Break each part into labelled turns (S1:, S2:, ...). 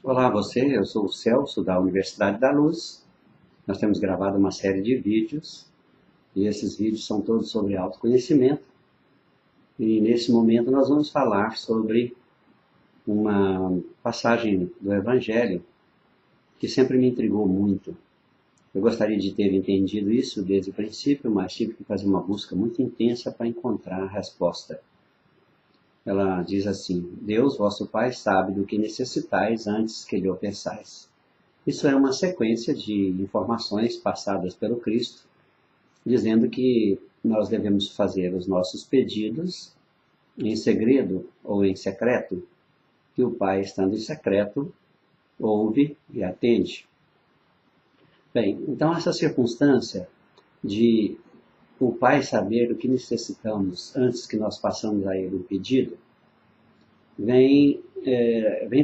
S1: Olá, eu sou o Celso, da Universidade da Luz. Nós temos gravado uma série de vídeos, e esses vídeos são todos sobre autoconhecimento. E nesse momento nós vamos falar sobre uma passagem do Evangelho que sempre me intrigou muito. Eu gostaria de ter entendido isso desde o princípio, mas tive que fazer uma busca muito intensa para encontrar a resposta. Ela diz assim: Deus, vosso Pai, sabe do que necessitais antes que lhe o peçais. Isso é uma sequência de informações passadas pelo Cristo, dizendo que nós devemos fazer os nossos pedidos em segredo ou em secreto, que o Pai, estando em secreto, ouve e atende. Bem, então essa circunstância de o Pai saber o que necessitamos antes que nós façamos a Ele um pedido, vem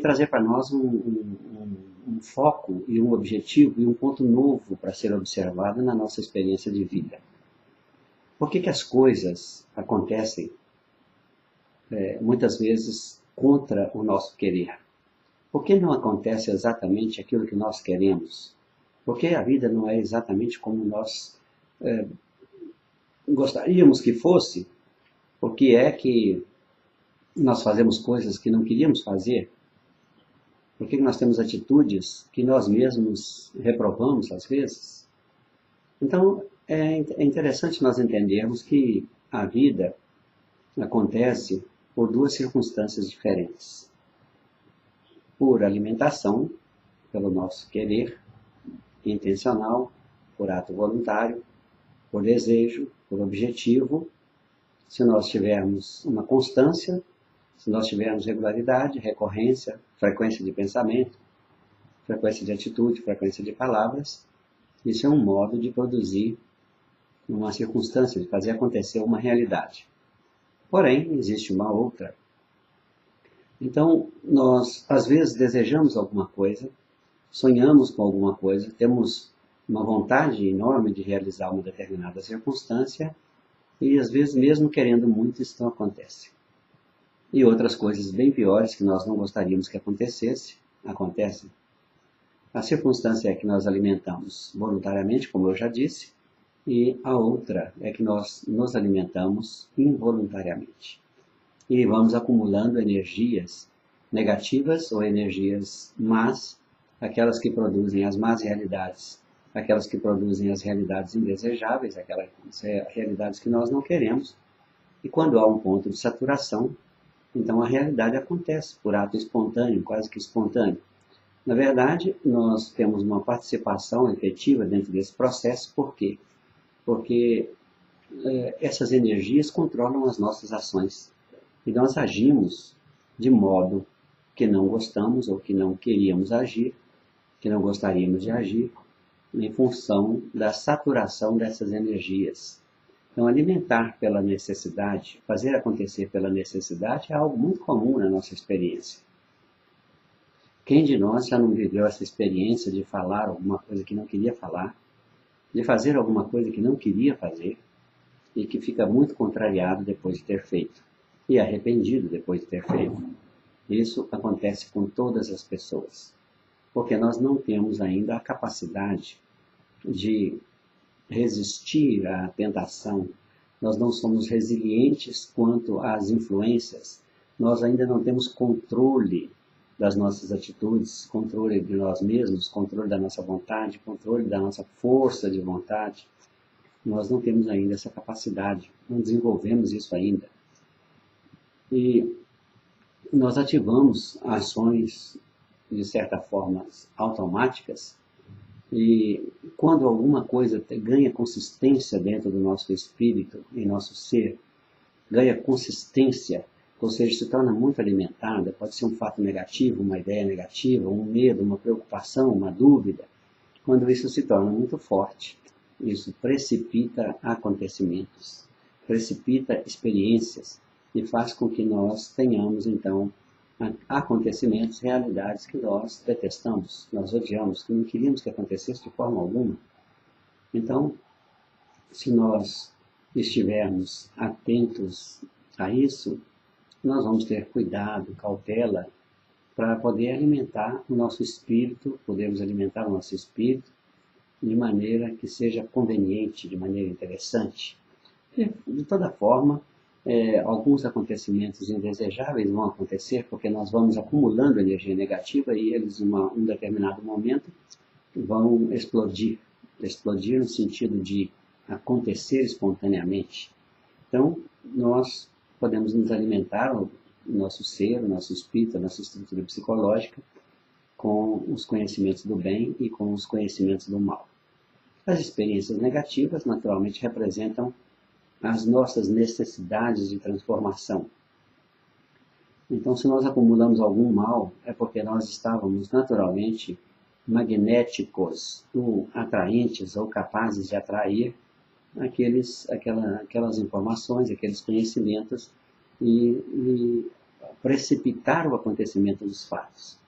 S1: trazer para nós um foco e um objetivo e um ponto novo para ser observado na nossa experiência de vida. Por que as coisas acontecem muitas vezes contra o nosso querer? Por que não acontece exatamente aquilo que nós queremos? Por que a vida não é exatamente como nós gostaríamos que fosse? Por que é que nós fazemos coisas que não queríamos fazer? Por que nós temos atitudes que nós mesmos reprovamos às vezes? Então, é interessante nós entendermos que a vida acontece por duas circunstâncias diferentes. Por alimentação, pelo nosso querer intencional, por ato voluntário, por desejo, por objetivo. Se nós tivermos uma constância, se nós tivermos regularidade, recorrência, frequência de pensamento, frequência de atitude, frequência de palavras, isso é um modo de produzir uma circunstância, de fazer acontecer uma realidade. Porém, existe uma outra. Então, nós às vezes desejamos alguma coisa, sonhamos com alguma coisa, temos uma vontade enorme de realizar uma determinada circunstância, e às vezes, mesmo querendo muito, isso não acontece. E outras coisas bem piores que nós não gostaríamos que acontecem. A circunstância é que nós alimentamos voluntariamente, como eu já disse, e a outra é que nós nos alimentamos involuntariamente. E vamos acumulando energias negativas ou energias más, aquelas que produzem as más realidades, aquelas que produzem as realidades indesejáveis, aquelas realidades que nós não queremos. E quando há um ponto de saturação, então a realidade acontece por ato espontâneo, quase que espontâneo. Na verdade, nós temos uma participação efetiva dentro desse processo. Por quê? Porque essas energias controlam as nossas ações. E nós agimos de modo que não gostamos ou que não queríamos agir, que não gostaríamos de agir, em função da saturação dessas energias. Então, alimentar pela necessidade, fazer acontecer pela necessidade é algo muito comum na nossa experiência. Quem de nós já não viveu essa experiência de falar alguma coisa que não queria falar, de fazer alguma coisa que não queria fazer, e que fica muito contrariado depois de ter feito, e arrependido depois de ter feito? Isso acontece com todas as pessoas, porque nós não temos ainda a capacidade de resistir à tentação, nós não somos resilientes quanto às influências, nós ainda não temos controle das nossas atitudes, controle de nós mesmos, controle da nossa vontade, controle da nossa força de vontade. Nós não temos ainda essa capacidade, não desenvolvemos isso ainda. E nós ativamos ações, de certa forma, automáticas. E quando alguma coisa ganha consistência dentro do nosso espírito, em nosso ser, ganha consistência, ou seja, se torna muito alimentada, pode ser um fato negativo, uma ideia negativa, um medo, uma preocupação, uma dúvida. Quando isso se torna muito forte, isso precipita acontecimentos, precipita experiências e faz com que nós tenhamos, então, acontecimentos, realidades que nós detestamos, nós odiamos, que não queríamos que acontecesse de forma alguma. Então, se nós estivermos atentos a isso, nós vamos ter cuidado, cautela para poder alimentar o nosso espírito, podermos alimentar o nosso espírito de maneira que seja conveniente, de maneira interessante. E, de toda forma, alguns acontecimentos indesejáveis vão acontecer porque nós vamos acumulando energia negativa e eles, em um determinado momento, vão explodir. Explodir no sentido de acontecer espontaneamente. Então, nós podemos nos alimentar, o nosso ser, o nosso espírito, a nossa estrutura psicológica, com os conhecimentos do bem e com os conhecimentos do mal. As experiências negativas, naturalmente, representam as nossas necessidades de transformação. Então, se nós acumulamos algum mal, é porque nós estávamos naturalmente magnéticos, ou atraentes, ou capazes de atrair aquelas informações, aqueles conhecimentos e precipitar o acontecimento dos fatos.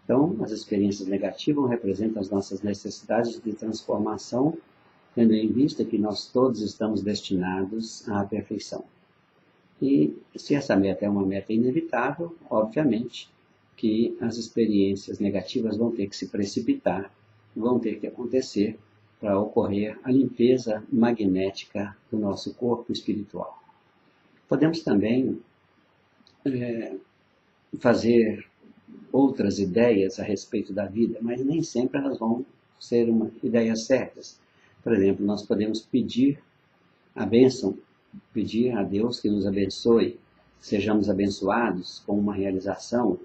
S1: Então, as experiências negativas representam as nossas necessidades de transformação, tendo em vista que nós todos estamos destinados à perfeição. E se essa meta é uma meta inevitável, obviamente que as experiências negativas vão ter que se precipitar, vão ter que acontecer para ocorrer a limpeza magnética do nosso corpo espiritual. Podemos também fazer outras ideias a respeito da vida, mas nem sempre elas vão ser ideias certas. Por exemplo, nós podemos pedir a bênção, pedir a Deus que nos abençoe, sejamos abençoados com uma realização,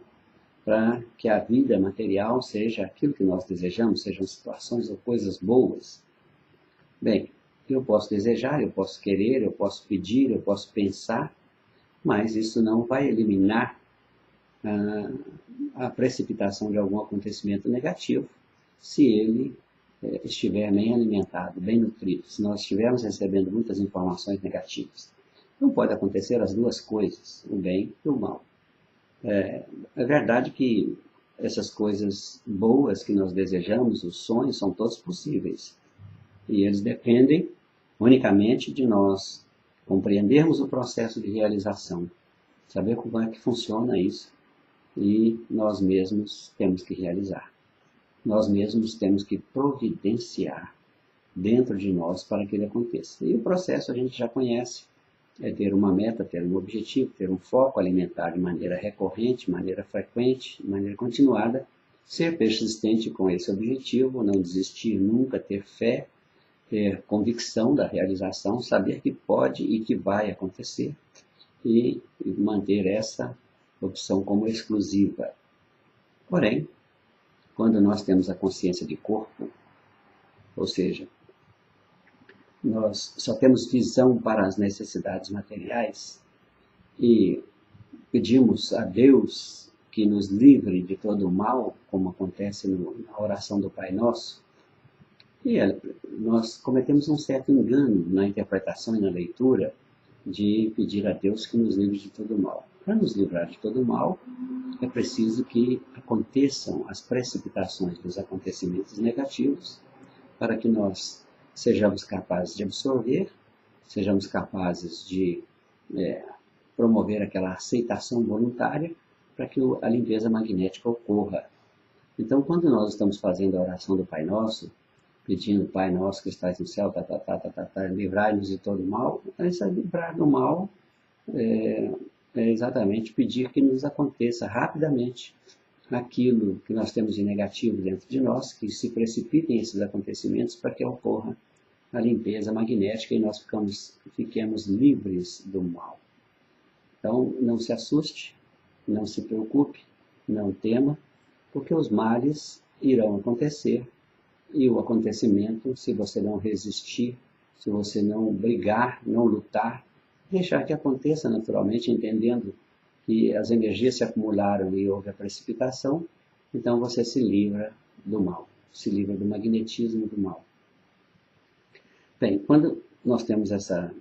S1: para que a vida material seja aquilo que nós desejamos, sejam situações ou coisas boas. Bem, eu posso desejar, eu posso querer, eu posso pedir, eu posso pensar, mas isso não vai eliminar a precipitação de algum acontecimento negativo, se ele estiver bem alimentado, bem nutrido, se nós estivermos recebendo muitas informações negativas. Não pode acontecer as duas coisas, o bem e o mal. É verdade que essas coisas boas que nós desejamos, os sonhos, são todos possíveis. E eles dependem unicamente de nós compreendermos o processo de realização, saber como é que funciona isso, e nós mesmos temos que realizar. Nós mesmos temos que providenciar dentro de nós para que ele aconteça. E o processo a gente já conhece. É ter uma meta, ter um objetivo, ter um foco, alimentar de maneira recorrente, de maneira frequente, de maneira continuada, ser persistente com esse objetivo, não desistir nunca, ter fé, ter convicção da realização, saber que pode e que vai acontecer e manter essa opção como exclusiva. Porém, quando nós temos a consciência de corpo, ou seja, nós só temos visão para as necessidades materiais e pedimos a Deus que nos livre de todo o mal, como acontece na oração do Pai Nosso, e nós cometemos um certo engano na interpretação e na leitura de pedir a Deus que nos livre de todo o mal. Para nos livrar de todo o mal, é preciso que aconteçam as precipitações dos acontecimentos negativos para que nós sejamos capazes de absorver, sejamos capazes de promover aquela aceitação voluntária para que a limpeza magnética ocorra. Então, quando nós estamos fazendo a oração do Pai Nosso, pedindo, Pai Nosso que estás no céu, livrai-nos de todo mal, esse livrar do mal é exatamente pedir que nos aconteça rapidamente aquilo que nós temos de negativo dentro de nós, que se precipitem esses acontecimentos para que ocorra a limpeza magnética e nós fiquemos livres do mal. Então, não se assuste, não se preocupe, não tema, porque os males irão acontecer e o acontecimento, se você não resistir, se você não brigar, não lutar, deixar que aconteça naturalmente, entendendo que as energias se acumularam e houve a precipitação, então você se livra do mal, se livra do magnetismo do mal. Bem, quando nós temos essa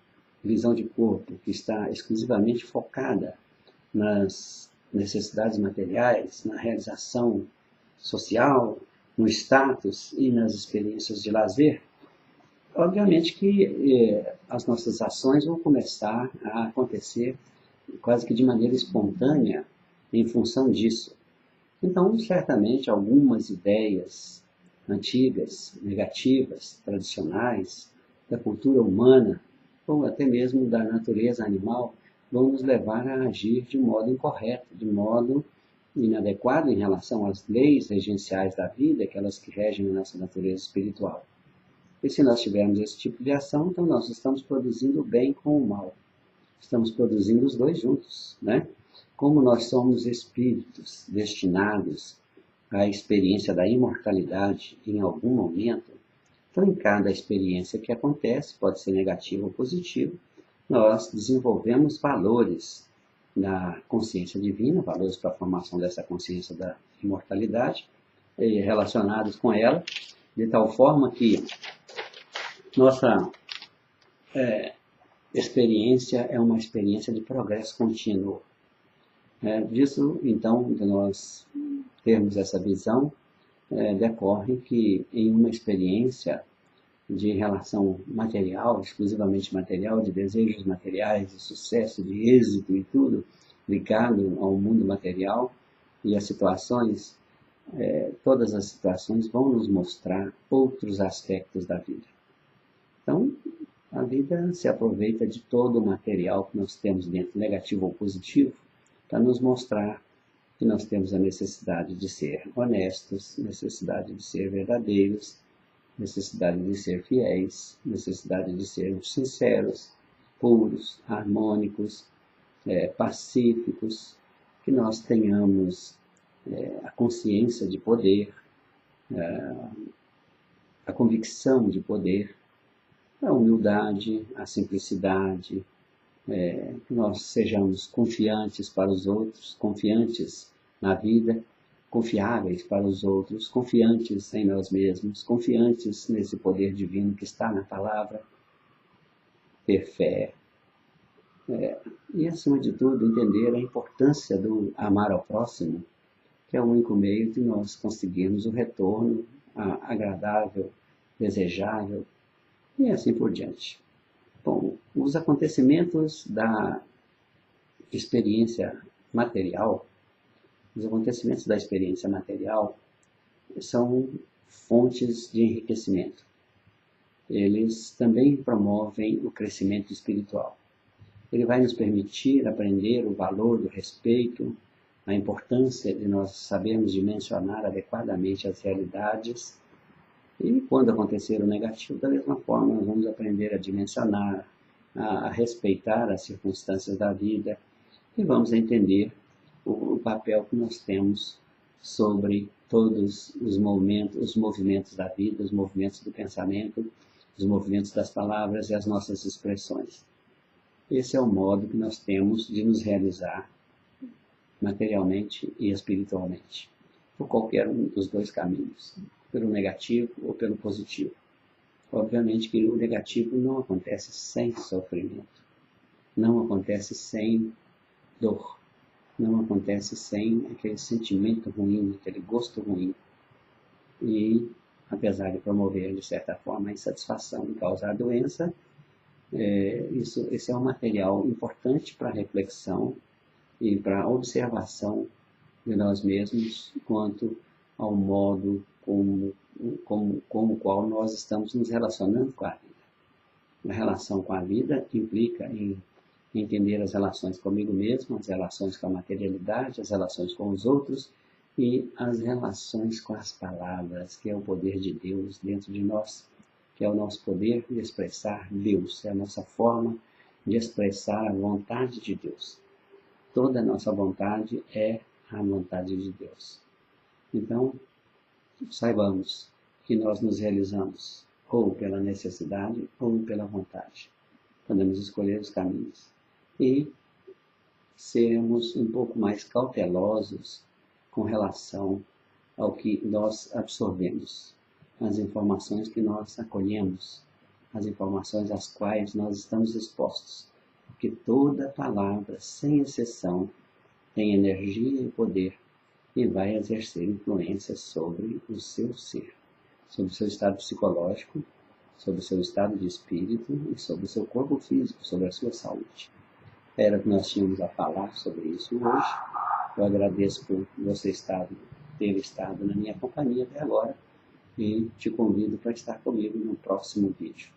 S1: visão de corpo que está exclusivamente focada nas necessidades materiais, na realização social, no status e nas experiências de lazer, obviamente que as nossas ações vão começar a acontecer quase que de maneira espontânea em função disso. Então, certamente, algumas ideias antigas, negativas, tradicionais, da cultura humana, ou até mesmo da natureza animal, vão nos levar a agir de modo incorreto, de modo inadequado em relação às leis regenciais da vida, aquelas que regem a nossa natureza espiritual. E se nós tivermos esse tipo de ação, então nós estamos produzindo o bem com o mal. Estamos produzindo os dois juntos, né? Como nós somos espíritos destinados à experiência da imortalidade em algum momento, então em cada experiência que acontece, pode ser negativo ou positivo, nós desenvolvemos valores da consciência divina, valores para a formação dessa consciência da imortalidade, relacionados com ela, de tal forma que nossa experiência é uma experiência de progresso contínuo. Disso, então, de nós termos essa visão, decorre que em uma experiência de relação material, exclusivamente material, de desejos materiais, de sucesso, de êxito e tudo, ligado ao mundo material e as situações, todas as situações vão nos mostrar outros aspectos da vida. Então, a vida se aproveita de todo o material que nós temos dentro, negativo ou positivo, para nos mostrar que nós temos a necessidade de ser honestos, necessidade de ser verdadeiros, necessidade de ser fiéis, necessidade de ser sinceros, puros, harmônicos, pacíficos, que nós tenhamos a consciência de poder, a convicção de poder, a humildade, a simplicidade, que nós sejamos confiantes para os outros, confiantes na vida, confiáveis para os outros, confiantes em nós mesmos, confiantes nesse poder divino que está na palavra, ter fé, e acima de tudo entender a importância do amar ao próximo, que é o único meio de nós conseguirmos o retorno agradável, desejável e assim por diante. Bom, os acontecimentos da experiência material, são fontes de enriquecimento. Eles também promovem o crescimento espiritual. Ele vai nos permitir aprender o valor do respeito, a importância de nós sabermos dimensionar adequadamente as realidades. E quando acontecer o negativo, da mesma forma, nós vamos aprender a dimensionar, a respeitar as circunstâncias da vida e vamos entender o papel que nós temos sobre todos os movimentos da vida, os movimentos do pensamento, os movimentos das palavras e as nossas expressões. Esse é o modo que nós temos de nos realizar materialmente e espiritualmente, por qualquer um dos dois caminhos, pelo negativo ou pelo positivo. Obviamente que o negativo não acontece sem sofrimento, não acontece sem dor, não acontece sem aquele sentimento ruim, aquele gosto ruim. E, apesar de promover, de certa forma, a insatisfação e causar doença, esse é um material importante para a reflexão e para a observação de nós mesmos quanto ao modo com o qual nós estamos nos relacionando com a vida. A relação com a vida implica em entender as relações comigo mesmo, as relações com a materialidade, as relações com os outros e as relações com as palavras, que é o poder de Deus dentro de nós, que é o nosso poder de expressar Deus, é a nossa forma de expressar a vontade de Deus. Toda a nossa vontade é a vontade de Deus. Então, saibamos que nós nos realizamos ou pela necessidade ou pela vontade. Podemos escolher os caminhos. E sermos um pouco mais cautelosos com relação ao que nós absorvemos, as informações que nós acolhemos, as informações às quais nós estamos expostos. Porque toda palavra, sem exceção, tem energia e poder e vai exercer influência sobre o seu ser, sobre o seu estado psicológico, sobre o seu estado de espírito e sobre o seu corpo físico, sobre a sua saúde. Era o que nós tínhamos a falar sobre isso hoje. Eu agradeço por você ter estado na minha companhia até agora e te convido para estar comigo no próximo vídeo.